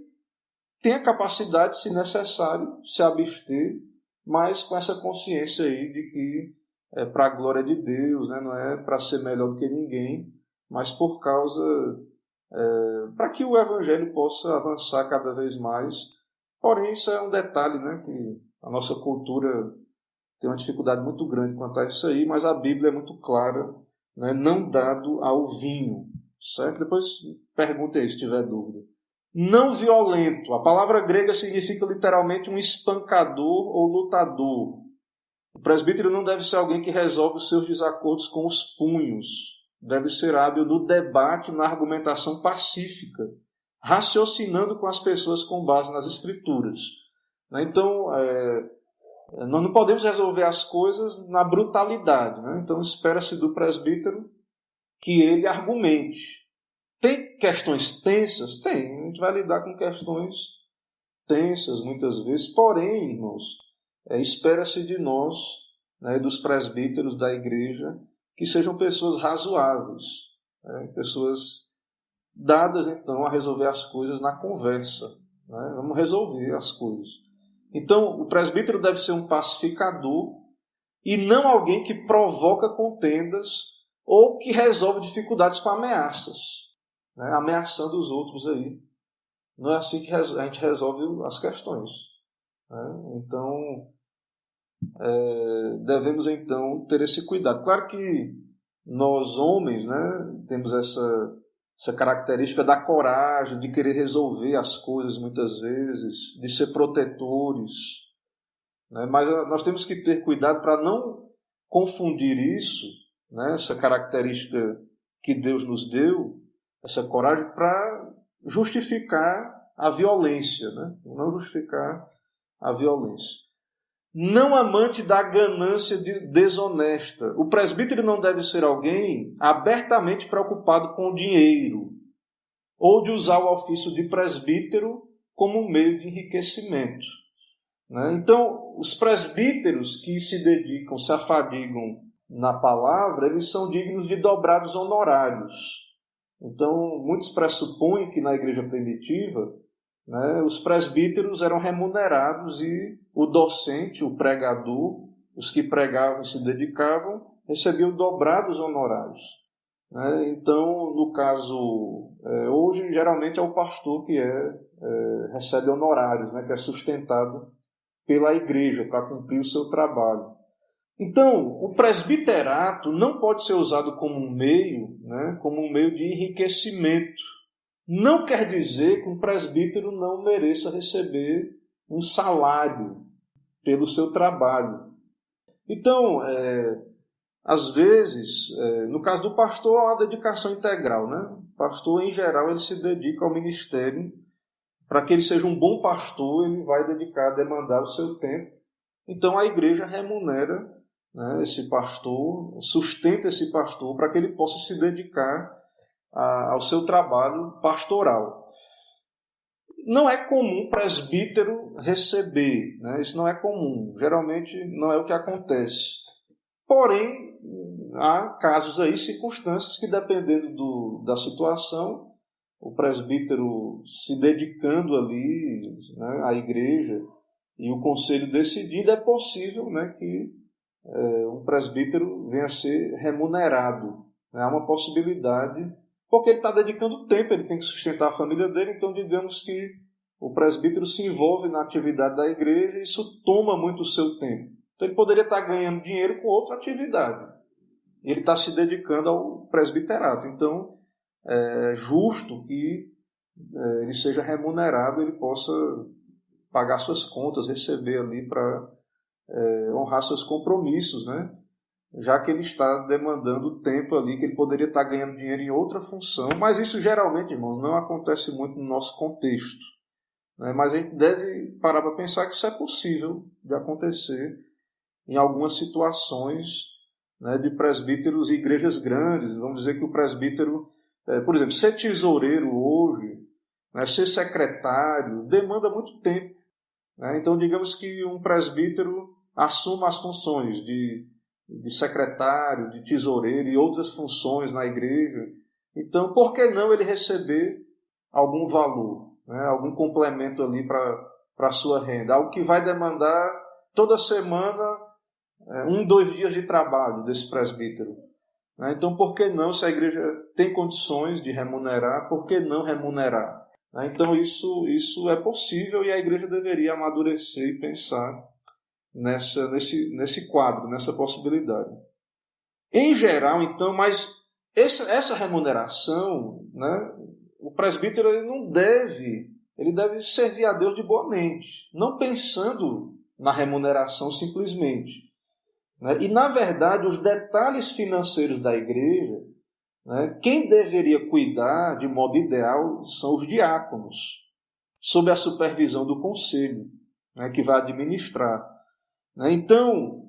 tenha capacidade, se necessário, se abster, mas com essa consciência aí de que é para a glória de Deus, né? Não é para ser melhor do que ninguém, mas por causa para que o Evangelho possa avançar cada vez mais. Porém, isso é um detalhe, né, que a nossa cultura tem uma dificuldade muito grande quanto a isso aí, mas a Bíblia é muito clara, né, não dado ao vinho, certo? Depois pergunte aí se tiver dúvida. Não violento. A palavra grega significa literalmente um espancador ou lutador. O presbítero não deve ser alguém que resolve os seus desacordos com os punhos. Deve ser hábil no debate, na argumentação pacífica, raciocinando com as pessoas com base nas Escrituras. Então, nós não podemos resolver as coisas na brutalidade. Então, espera-se do presbítero que ele argumente. Tem questões tensas? Tem. A gente vai lidar com questões tensas muitas vezes. Porém, irmãos, espera-se de nós, dos presbíteros da igreja, que sejam pessoas razoáveis, pessoas dadas, então, a resolver as coisas na conversa. Vamos resolver as coisas. Então, o presbítero deve ser um pacificador e não alguém que provoca contendas ou que resolve dificuldades com ameaças, ameaçando os outros aí. Não é assim que a gente resolve as questões. Então, devemos então ter esse cuidado. Claro que nós homens, temos essa característica da coragem, de querer resolver as coisas muitas vezes, de ser protetores, mas nós temos que ter cuidado para não confundir isso, essa característica que Deus nos deu, essa coragem, para justificar a violência, não justificar a violência. Não amante da ganância desonesta. O presbítero não deve ser alguém abertamente preocupado com o dinheiro ou de usar o ofício de presbítero como um meio de enriquecimento. Então, os presbíteros que se dedicam, se afadigam na palavra, eles são dignos de dobrados honorários. Então, muitos pressupõem que na igreja primitiva, os presbíteros eram remunerados e o docente, o pregador, os que pregavam e se dedicavam, recebiam dobrados honorários. Então, no caso, hoje, geralmente é o pastor que recebe honorários, que é sustentado pela igreja para cumprir o seu trabalho. Então, o presbiterato não pode ser usado como um meio de enriquecimento. Não quer dizer que um presbítero não mereça receber um salário pelo seu trabalho. Então, às vezes, no caso do pastor, há uma dedicação integral. O pastor, em geral, ele se dedica ao ministério. Para que ele seja um bom pastor, ele vai demandar o seu tempo. Então, a igreja remunera esse pastor, sustenta esse pastor para que ele possa se dedicar ao seu trabalho pastoral. Não é comum presbítero receber, isso não é comum, geralmente não é o que acontece. Porém, há casos aí, circunstâncias que, dependendo da situação, o presbítero se dedicando ali à igreja e o conselho decidido, é possível que um presbítero venha a ser remunerado. Há uma possibilidade, porque ele está dedicando tempo, ele tem que sustentar a família dele, então digamos que o presbítero se envolve na atividade da igreja e isso toma muito o seu tempo. Então ele poderia estar ganhando dinheiro com outra atividade. Ele está se dedicando ao presbiterato. Então é justo que ele seja remunerado, ele possa pagar suas contas, receber ali para honrar seus compromissos, já que ele está demandando tempo ali, que ele poderia estar ganhando dinheiro em outra função, mas isso geralmente, irmãos, não acontece muito no nosso contexto. Mas a gente deve parar para pensar que isso é possível de acontecer em algumas situações de presbíteros e igrejas grandes. Vamos dizer que o presbítero, por exemplo, ser tesoureiro hoje, ser secretário, demanda muito tempo. Então, digamos que um presbítero assuma as funções de secretário, de tesoureiro e outras funções na igreja. Então, por que não ele receber algum valor, algum complemento ali para a sua renda? Algo que vai demandar toda semana 2 dias de trabalho desse presbítero. Então, por que não, se a igreja tem condições de remunerar, por que não remunerar? Então, isso é possível e a igreja deveria amadurecer e pensar nesse quadro, nessa possibilidade. Em geral, então, mas essa remuneração, o presbítero ele deve servir a Deus de boa mente, não pensando na remuneração simplesmente, né? E, na verdade, os detalhes financeiros da igreja, né, quem deveria cuidar de modo ideal são os diáconos, sob a supervisão do conselho, né, que vai administrar. Né? Então,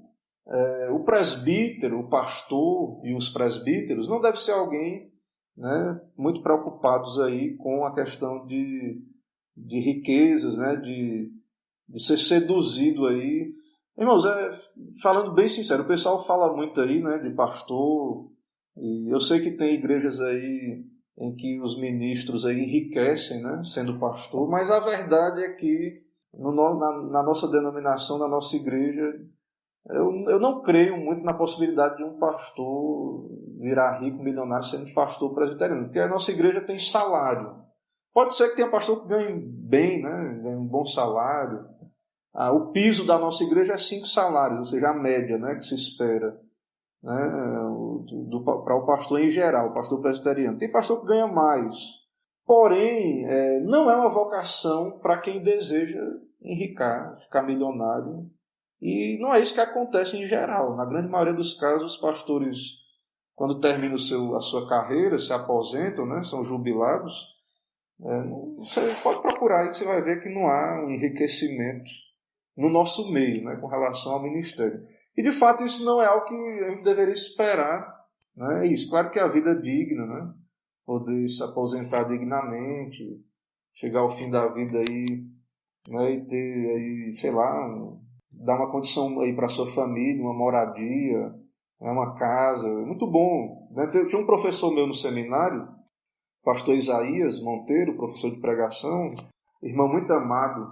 o presbítero, o pastor e os presbíteros não deve ser alguém, né, muito preocupados aí com a questão de riquezas, né, de ser seduzido aí. Irmãos, falando bem sincero, o pessoal fala muito aí, né, de pastor, e eu sei que tem igrejas aí em que os ministros aí enriquecem, né, sendo pastor, mas a verdade é que na nossa denominação, na nossa igreja, eu não creio muito na possibilidade de um pastor virar rico, milionário, sendo pastor presbiteriano, porque a nossa igreja tem salário. Pode ser que tenha pastor que ganhe bem, né, ganhe um bom salário. O piso da nossa igreja é 5 salários, ou seja, a média, né, que se espera, né, para o pastor em geral, o pastor presbiteriano. Tem pastor que ganha mais, porém, não é uma vocação para quem deseja enricar, ficar milionário, e não é isso que acontece em geral. Na grande maioria dos casos, os pastores, quando terminam a sua carreira, se aposentam, né, são jubilados. Você pode procurar aí que você vai ver que não há um enriquecimento no nosso meio, né, com relação ao ministério. E, de fato, isso não é algo que a gente deveria esperar. Né? É isso. Claro que a vida é digna, né? Poder se aposentar dignamente, chegar ao fim da vida aí, né, e ter, aí, sei lá, dar uma condição aí para a sua família, uma moradia, né, uma casa. Muito bom. Né? Tinha um professor meu no seminário, pastor Isaías Monteiro, professor de pregação, irmão muito amado,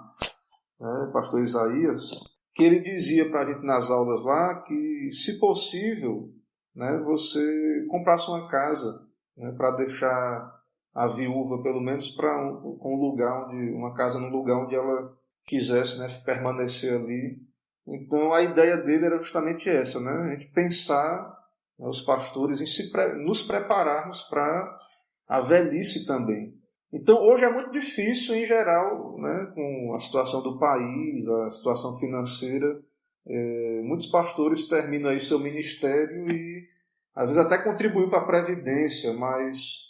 né, pastor Isaías, que ele dizia para a gente nas aulas lá que, se possível, né, você comprasse uma casa, né, para deixar a viúva, pelo menos, para uma casa num lugar onde ela quisesse, né, permanecer ali. Então, a ideia dele era justamente essa, né, a gente pensar, né, os pastores, em nos prepararmos para a velhice também. Então, hoje é muito difícil, em geral, né, com a situação do país, a situação financeira. Muitos pastores terminam aí seu ministério e, às vezes, até contribuem para a Previdência, mas,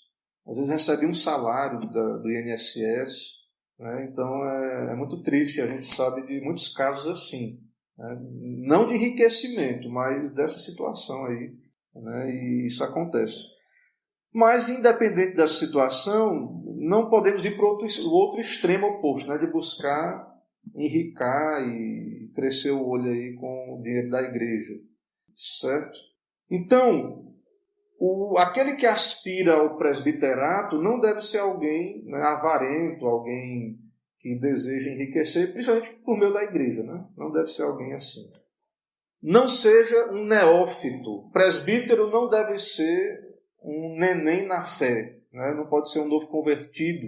às vezes, recebem um salário do INSS. Né? Então, é muito triste. A gente sabe de muitos casos assim. Né? Não de enriquecimento, mas dessa situação aí. Né? E isso acontece. Mas, independente da situação, não podemos ir para o outro extremo oposto, né? De buscar enricar e crescer o olho aí com o dinheiro da igreja, certo? Então, aquele que aspira ao presbiterato não deve ser alguém, né, avarento, alguém que deseja enriquecer, principalmente por meio da igreja, né? Não deve ser alguém assim. Não seja um neófito. Presbítero não deve ser um neném na fé, né? Não pode ser um novo convertido,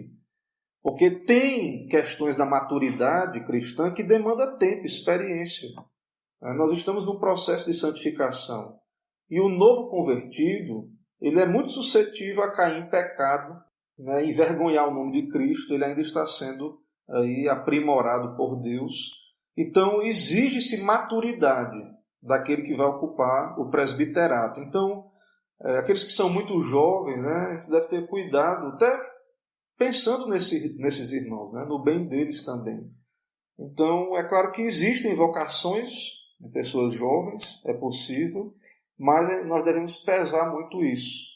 porque tem questões da maturidade cristã que demanda tempo, experiência. Nós estamos num processo de santificação e o novo convertido, ele é muito suscetível a cair em pecado, né? Envergonhar o nome de Cristo. Ele ainda está sendo aí aprimorado por Deus. Então exige-se maturidade daquele que vai ocupar o presbiterato. Então, aqueles que são muito jovens, né, a gente deve ter cuidado, até pensando nesses irmãos, né, no bem deles também. Então, é claro que existem vocações de pessoas jovens, é possível, mas nós devemos pesar muito isso.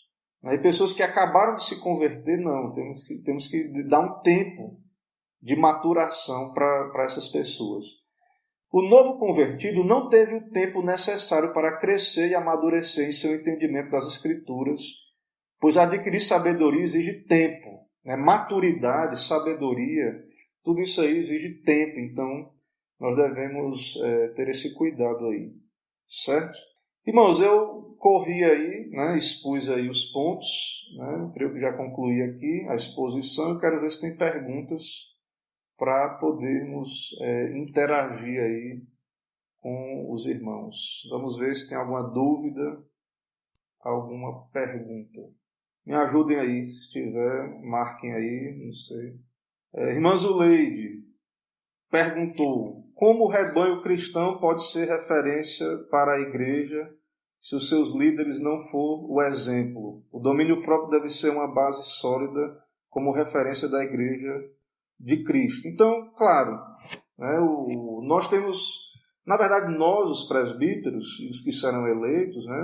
E pessoas que acabaram de se converter, não, temos que dar um tempo de maturação para essas pessoas. O novo convertido não teve o tempo necessário para crescer e amadurecer em seu entendimento das Escrituras, pois adquirir sabedoria exige tempo, né? Maturidade, sabedoria, tudo isso aí exige tempo. Então, nós devemos ter esse cuidado aí, certo? Irmãos, eu corri aí, né, expus aí os pontos, né, creio que já concluí aqui a exposição. Eu quero ver se tem perguntas para podermos interagir aí com os irmãos. Vamos ver se tem alguma dúvida, alguma pergunta. Me ajudem aí, se tiver, marquem aí, não sei. Irmã Zuleide perguntou: como o rebanho cristão pode ser referência para a igreja se os seus líderes não for o exemplo? O domínio próprio deve ser uma base sólida como referência da igreja de Cristo. Então, claro, né, nós temos, na verdade, nós, os presbíteros, e os que serão eleitos, né,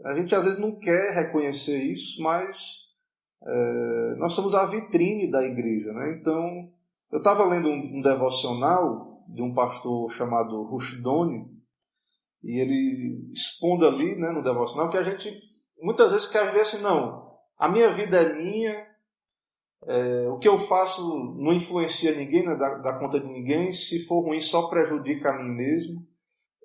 a gente às vezes não quer reconhecer isso, mas nós somos a vitrine da igreja. Né? Então, eu estava lendo um devocional de um pastor chamado Rushdoni, e ele expondo ali, né, no devocional, que a gente muitas vezes quer ver assim, não, a minha vida é minha, o que eu faço não influencia ninguém, não dá conta de ninguém, se for ruim só prejudica a mim mesmo.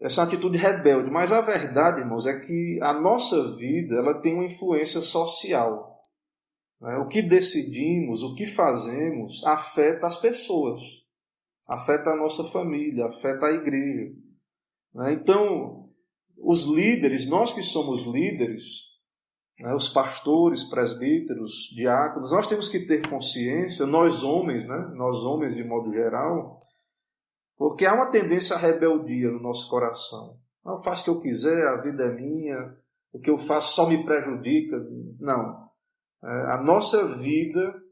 Essa é uma atitude rebelde, mas a verdade, irmãos, é que a nossa vida ela tem uma influência social. Né? O que decidimos, o que fazemos, afeta as pessoas, afeta a nossa família, afeta a igreja. Então, os líderes, nós que somos líderes, né, os pastores, presbíteros, diáconos, nós temos que ter consciência, nós homens de modo geral, porque há uma tendência à rebeldia no nosso coração. Eu faço o que eu quiser, a vida é minha, o que eu faço só me prejudica. Não. A nossa vida,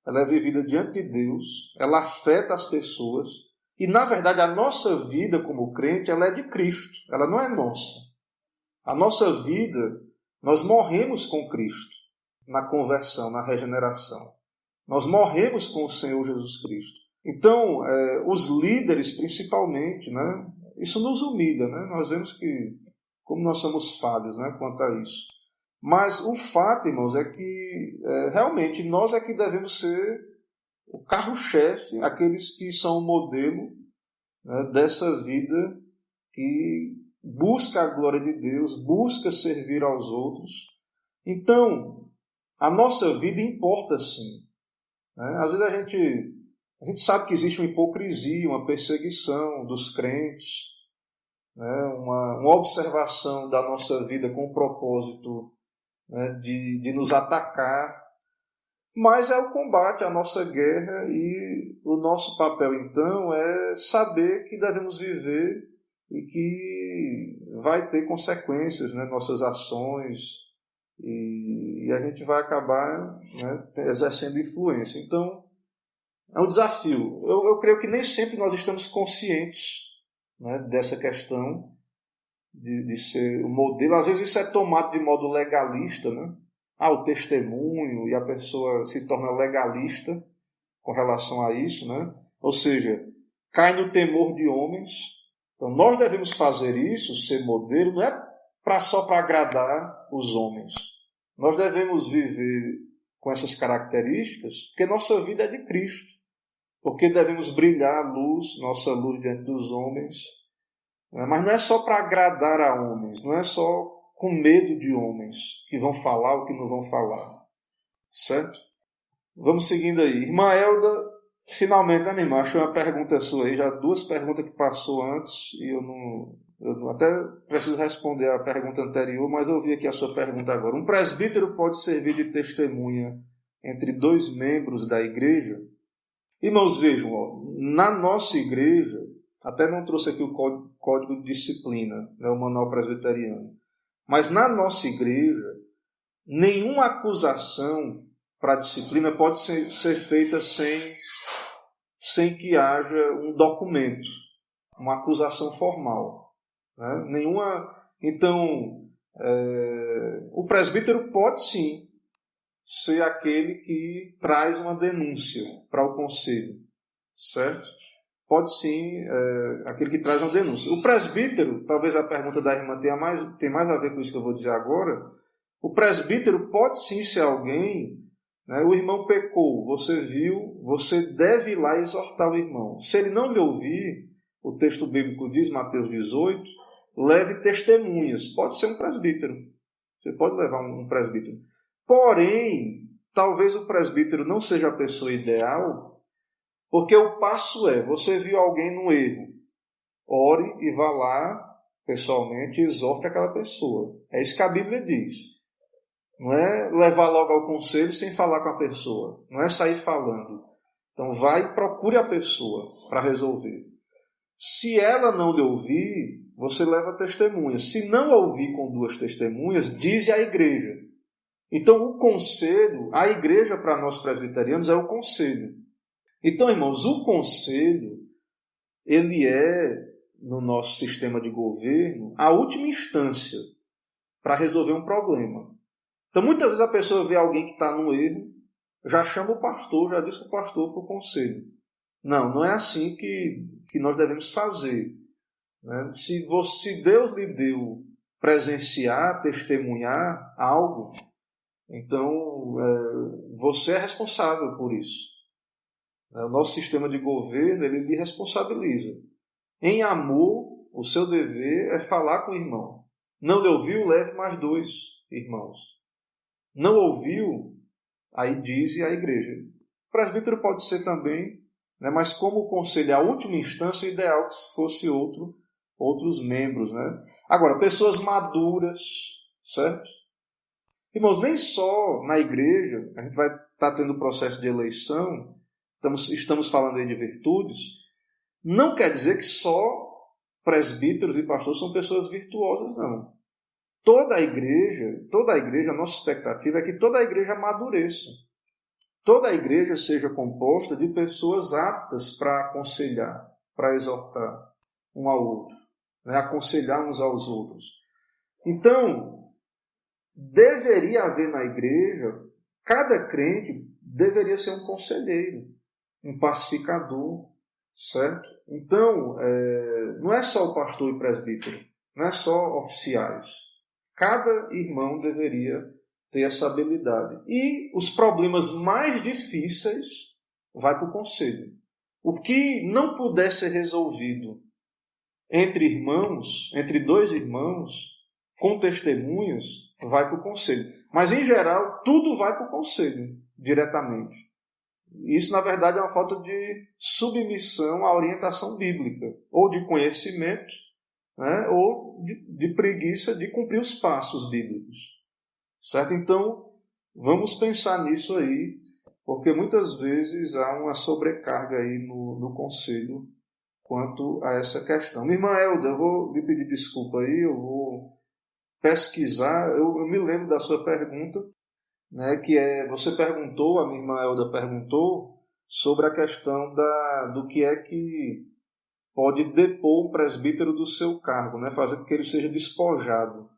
ela é vivida diante de Deus, ela afeta as pessoas. E, na verdade, a nossa vida como crente, ela é de Cristo, ela não é nossa. A nossa vida, nós morremos com Cristo na conversão, na regeneração. Nós morremos com o Senhor Jesus Cristo. Então, os líderes, principalmente, né, isso nos humilha. Né? Nós vemos que, como nós somos falhos, né, quanto a isso. Mas o fato, irmãos, é que realmente nós é que devemos ser o carro-chefe, aqueles que são o modelo, né, dessa vida que busca a glória de Deus, busca servir aos outros. Então, a nossa vida importa sim. Né? Às vezes a gente sabe que existe uma hipocrisia, uma perseguição dos crentes, né? uma observação da nossa vida com o propósito, né, de nos atacar. Mas é o combate, a nossa guerra, e o nosso papel, então, é saber que devemos viver e que vai ter consequências, né, nossas ações, e a gente vai acabar, né, exercendo influência. Então, é um desafio. Eu creio que nem sempre nós estamos conscientes, né, dessa questão de ser um modelo. Às vezes isso é tomado de modo legalista, né? O testemunho, e a pessoa se torna legalista com relação a isso, né? Ou seja, cai no temor de homens. Então, nós devemos fazer isso, ser modelo, não é só para agradar os homens. Nós devemos viver com essas características, porque nossa vida é de Cristo. Porque devemos brilhar a luz, nossa luz diante dos homens. Mas não é só para agradar a homens, não é só com medo de homens que vão falar ou que não vão falar. Certo? Vamos seguindo aí. Irmã Elda, finalmente, né, minha irmã? Achei uma pergunta sua aí, já 2 perguntas que passou antes, e eu não até preciso responder a pergunta anterior, mas eu vi aqui a sua pergunta agora. Um presbítero pode servir de testemunha entre 2 membros da igreja? Irmãos, vejam, na nossa igreja, até não trouxe aqui o código de disciplina, né, o manual presbiteriano, mas na nossa igreja, nenhuma acusação para a disciplina pode ser feita sem que haja um documento, uma acusação formal. Né? Então, o presbítero pode sim ser aquele que traz uma denúncia para o conselho, certo? Pode sim, aquele que traz uma denúncia. O presbítero, talvez a pergunta da irmã tem mais a ver com isso que eu vou dizer agora. O presbítero pode sim ser alguém, né, o irmão pecou, você viu, você deve ir lá e exortar o irmão. Se ele não lhe ouvir, o texto bíblico diz, Mateus 18, leve testemunhas. Pode ser um presbítero. Você pode levar um presbítero. Porém, talvez o presbítero não seja a pessoa ideal, porque o passo você viu alguém no erro, ore e vá lá pessoalmente e exorte aquela pessoa. É isso que a Bíblia diz. Não é levar logo ao conselho sem falar com a pessoa. Não é sair falando. Então vai e procure a pessoa para resolver. Se ela não lhe ouvir, você leva testemunha. Se não ouvir com 2 testemunhas, dize à igreja. Então o conselho, a igreja para nós presbiterianos é o conselho. Então, irmãos, o conselho, ele é, no nosso sistema de governo, a última instância para resolver um problema. Então, muitas vezes a pessoa vê alguém que está no erro, já chama o pastor, já diz para o pastor para o conselho. Não é assim que nós devemos fazer. Né? Se Deus lhe deu presenciar, testemunhar algo, então você é responsável por isso. O nosso sistema de governo, ele lhe responsabiliza. Em amor, o seu dever é falar com o irmão. Não lhe ouviu, leve mais 2 irmãos. Não ouviu, aí dize à igreja. O presbítero pode ser também, né, mas como o conselho é a última instância, o ideal que fosse outros membros. Né? Agora, pessoas maduras, certo? Irmãos, nem só na igreja, a gente vai estar tendo o processo de eleição, estamos falando aí de virtudes, não quer dizer que só presbíteros e pastores são pessoas virtuosas, não. Toda a igreja, a nossa expectativa é que toda a igreja amadureça. Toda a igreja seja composta de pessoas aptas para aconselhar, para exortar um ao outro, né? Aconselhar uns aos outros. Então, deveria haver na igreja, cada crente deveria ser um conselheiro, um pacificador, certo? Então, não é só o pastor e presbítero, não é só oficiais. Cada irmão deveria ter essa habilidade. E os problemas mais difíceis vai para o conselho. O que não puder ser resolvido entre irmãos, entre 2 irmãos, com testemunhas, vai para o conselho. Mas, em geral, tudo vai para o conselho, diretamente. Isso, na verdade, é uma falta de submissão à orientação bíblica, ou de conhecimento, né, ou de preguiça de cumprir os passos bíblicos. Certo? Então, vamos pensar nisso aí, porque muitas vezes há uma sobrecarga aí no conselho quanto a essa questão. Minha irmã Elda, eu vou lhe pedir desculpa aí, eu vou pesquisar, eu me lembro da sua pergunta, né, que você perguntou, a minha irmã Elda perguntou, sobre a questão do que é que pode depor um presbítero do seu cargo, né, fazer com que ele seja despojado.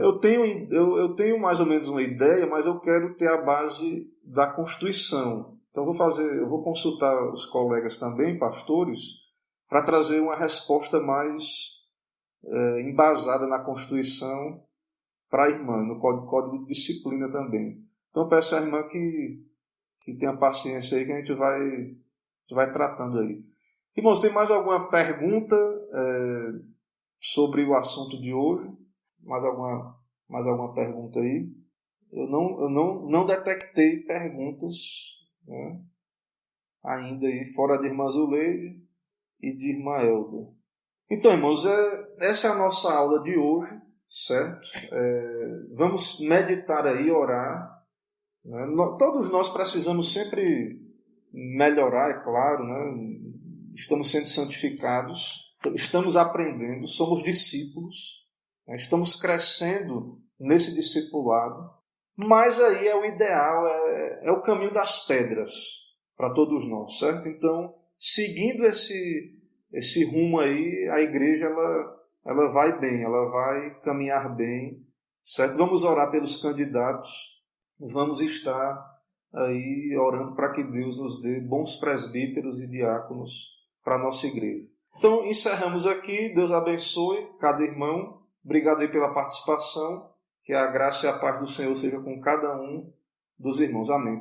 Eu tenho mais ou menos uma ideia, mas eu quero ter a base da Constituição. Então eu vou consultar os colegas também, pastores, para trazer uma resposta mais embasada na Constituição para a irmã, no Código de Disciplina também. Então peço à irmã que tenha paciência aí, que a gente vai tratando aí. Irmãos, tem mais alguma pergunta sobre o assunto de hoje? Mais alguma pergunta aí? Eu não detectei perguntas, né, ainda aí, fora de irmã Zuleide e de irmã Elda. Então, irmãos, essa é a nossa aula de hoje, certo? Vamos meditar aí, orar. Né? Todos nós precisamos sempre melhorar, é claro, né? Estamos sendo santificados, estamos aprendendo, somos discípulos, né? Estamos crescendo nesse discipulado, mas aí é o ideal, é o caminho das pedras para todos nós, certo? Então, seguindo esse rumo aí, a igreja ela vai bem, ela vai caminhar bem, certo? Vamos orar pelos candidatos, vamos estar aí orando para que Deus nos dê bons presbíteros e diáconos para a nossa igreja. Então, encerramos aqui, Deus abençoe cada irmão, obrigado aí pela participação, que a graça e a paz do Senhor seja com cada um dos irmãos. Amém.